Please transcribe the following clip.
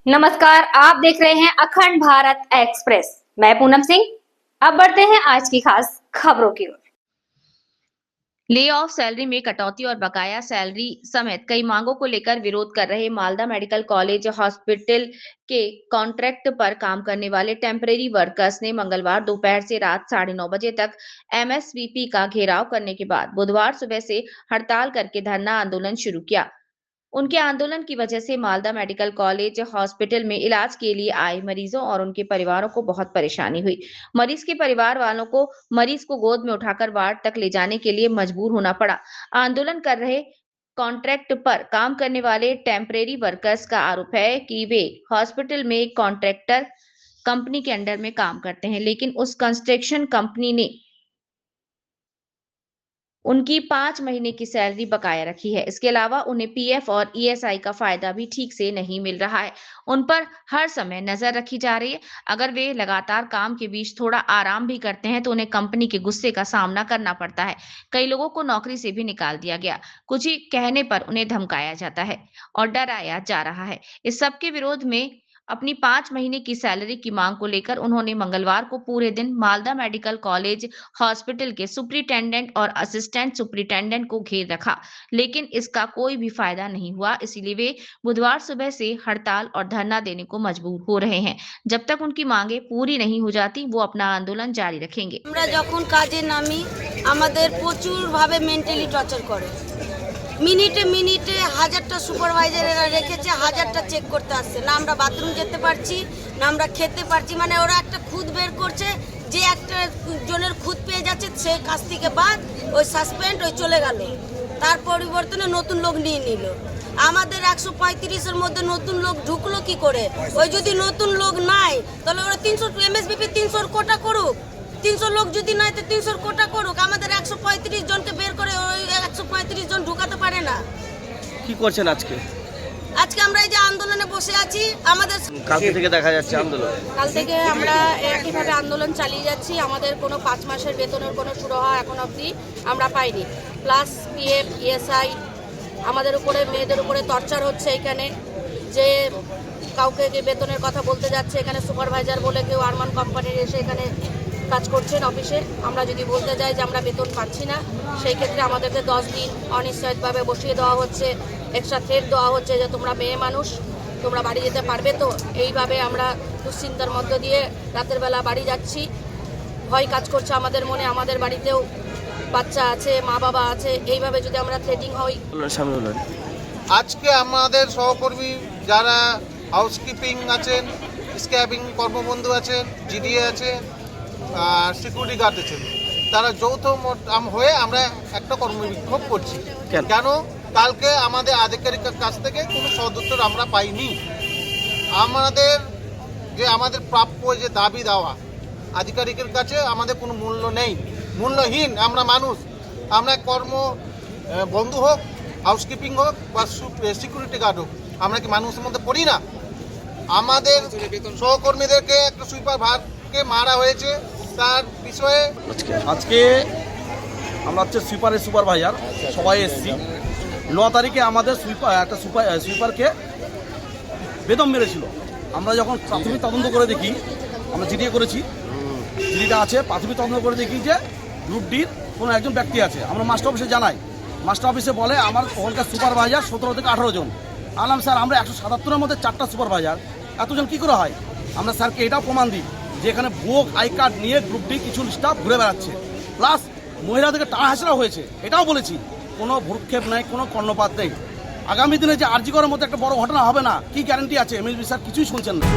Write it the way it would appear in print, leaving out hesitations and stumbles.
नमस्कार, आप देख रहे हैं अखंड भारत एक्सप्रेस। मैं पूनम सिंह। अब बढ़ते हैं आज की खास खबरों की ओर। ले ऑफ, सैलरी में कटौती और बकाया सैलरी समेत कई मांगों को लेकर विरोध कर रहे मालदा मेडिकल कॉलेज हॉस्पिटल के कॉन्ट्रैक्ट पर काम करने वाले टेम्परेरी वर्कर्स ने मंगलवार दोपहर से रात 9:30 बजे तक एमएसवीपी का घेराव करने के बाद बुधवार सुबह से हड़ताल करके धरना आंदोलन शुरू किया। उनके आंदोलन की वजह से मालदा मेडिकल कॉलेज हॉस्पिटल में इलाज के लिए आए मरीजों और उनके परिवारों को बहुत परेशानी हुई। मरीज के परिवार वालों को मरीज को गोद में उठाकर वार्ड तक ले जाने के लिए मजबूर होना पड़ा। आंदोलन कर रहे कॉन्ट्रैक्ट पर काम करने वाले टेम्परेरी वर्कर्स का आरोप है कि वे हॉस्पिटल में एक कॉन्ट्रैक्टर कंपनी के अंडर में काम करते हैं, लेकिन उस कंस्ट्रक्शन कंपनी ने उनकी 5 महीने की सैलरी बकाया रखी है। इसके अलावा उन्हें पीएफ और ईएसआई का फायदा भी ठीक से नहीं मिल रहा है। उन पर हर समय नजर रखी जा रही है। अगर वे लगातार काम के बीच थोड़ा आराम भी करते हैं तो उन्हें कंपनी के गुस्से का सामना करना पड़ता है। कई लोगों को नौकरी से भी निकाल दिया गया। कुछ ही कहने पर उन्हें धमकाया जाता है और डराया जा रहा है। इस सब के विरोध में अपनी 5 महीने की सैलरी की मांग को लेकर उन्होंने मंगलवार को पूरे दिन मालदा मेडिकल कॉलेज हॉस्पिटल के सुपरिटेंडेंट और असिस्टेंट सुपरिटेंडेंट को घेर रखा, लेकिन इसका कोई भी फायदा नहीं हुआ। इसीलिए वे बुधवार सुबह से हड़ताल और धरना देने को मजबूर हो रहे हैं। जब तक उनकी मांगे पूरी नहीं हो जाती वो अपना आंदोलन जारी रखेंगे। আমরা যখন কাজে নামি আমাদের প্রচুর ভাবে মেন্টালি টর্চার করে। মিনিটে মিনিটে হাজারটা সুপারভাইজারেরা রেখেছে, হাজারটা চেক করতে আসছে না। আমরা বাথরুম যেতে পারছি না, আমরা খেতে পারছি। মানে ওরা একটা খুদ বের করছে, যে একটা জনের খুদ পেয়ে যাচ্ছে সে কাজ থেকে বাদ, ওই সাসপেন্ড ওই চলে গেল। তার পরিবর্তনে নতুন লোক নিয়ে নিল। আমাদের 135-এর মধ্যে নতুন লোক ঢুকলো কি করে? ওই যদি নতুন লোক নাই তাহলে ওরা 300 এমএসবিপি 300 কোটা করুক। 300 লোক যদি নাই তো 300 কোটা করুক। আমাদের 135 জনকে বের করে ওই 135 জন ঢুকাতে পারে না। কি করছেন আজকে? আজকে আমরা এই যে আন্দোলনে বসে আছি। আমাদের কালকে থেকে দেখা যাচ্ছে আন্দোলন। কাল থেকে আমরা একইভাবে আন্দোলন চালিয়ে যাচ্ছি। আমাদের কোনো 5 মাসের বেতনের কোনো সুরাহা এখন অবধি আমরা পাইনি। প্লাস পিএফ ইএসআই আমাদের উপরে, মেয়েদের উপরে টর্চার হচ্ছে। এখানে যে কাউকে যে বেতনের কথা বলতে যাচ্ছে, এখানে সুপারভাইজার বলে কেউ আরমান কোম্পানির এসে এখানে কাজ করছেন অফিসে। আমরা যদি বলতে যাই যে আমরা বেতন পাচ্ছি না, সেই ক্ষেত্রে আমাদেরকে 10 দিন অনিশ্চয়ভাবে বসিয়ে দেওয়া হচ্ছে। এক্সট্রা থ্রেট দেওয়া হচ্ছে যে তোমরা মেয়ে মানুষ, তোমরা বাড়ি যেতে পারবে তো। এইভাবে আমরা দুশ্চিন্তার মধ্য দিয়ে রাতের বেলা বাড়ি যাচ্ছি। ভয় কাজ করছে আমাদের মনে। আমাদের বাড়িতেও বাচ্চা আছে, মা বাবা আছে। এইভাবে যদি আমরা থ্রেটিং হই। আজকে আমাদের সহকর্মী যারা হাউসকিপিং আছেন, স্ক্যাবিং কর্মবন্ধু আছেন, জিডিএ আছেন, সিকিউরিটি গার্ড আছেন, তারা যৌথ হয়ে আমরা একটা কর্মবিক্ষোভ করছি। কেন? কালকে আমাদের আধিকারিকের কাছ থেকে কোনো সদুত্তর আমরা পাইনি। আমাদের প্রাপ্য যে দাবি দেওয়া আধিকারিকের কাছে আমাদের কোনো মূল্য নেই, মূল্যহীন। আমরা মানুষ, আমরা বন্ধু হোক, হাউসকিপিং হোক বা সিকিউরিটি গার্ড হোক, আমরা কি মানুষের মধ্যে পড়ি না? আমাদের সহকর্মীদেরকে একটা সুইপার ভারকে মারা হয়েছে, তার বিষয়ে আজকে আমরা হচ্ছে সুপারভাইজার সবাই এসেছি। 9 তারিখে আমাদের একটা সুইপারকে বেদম মেরেছিল। আমরা যখন প্রাথমিক তদন্ত করে দেখি, আমরা জিডিএ করেছি, জিডিটা আছে, প্রাথমিক তদন্ত করে দেখি যে গ্রুপ ডির কোনো একজন ব্যক্তি আছে। আমরা মাস্টার অফিসে জানাই, মাস্টার অফিসে বলে আমার ওখানকার সুপারভাইজার 17 থেকে 18 জন। আলাম স্যার আমরা 177-এর মধ্যে 4টা সুপারভাইজার, এতজন কী করে হয়? আমরা স্যারকে এটাও প্রমাণ দিই যে এখানে ভুয়ো আই কার্ড নিয়ে গ্রুপ ডি কিছু স্টাফ ঘুরে বেড়াচ্ছে, প্লাস মহিলাদেরকে টাকা হাসিরা হয়েছে, এটাও বলেছি। কোনো ভ্রুক্ষেপ নেই, কোনো কর্ণপাত নেই। আগামী দিনে যে আরজি করার মতো একটা বড় ঘটনা হবে না, কি গ্যারান্টি আছে? এমএলবি স্যার কিছুই শুনছেন না।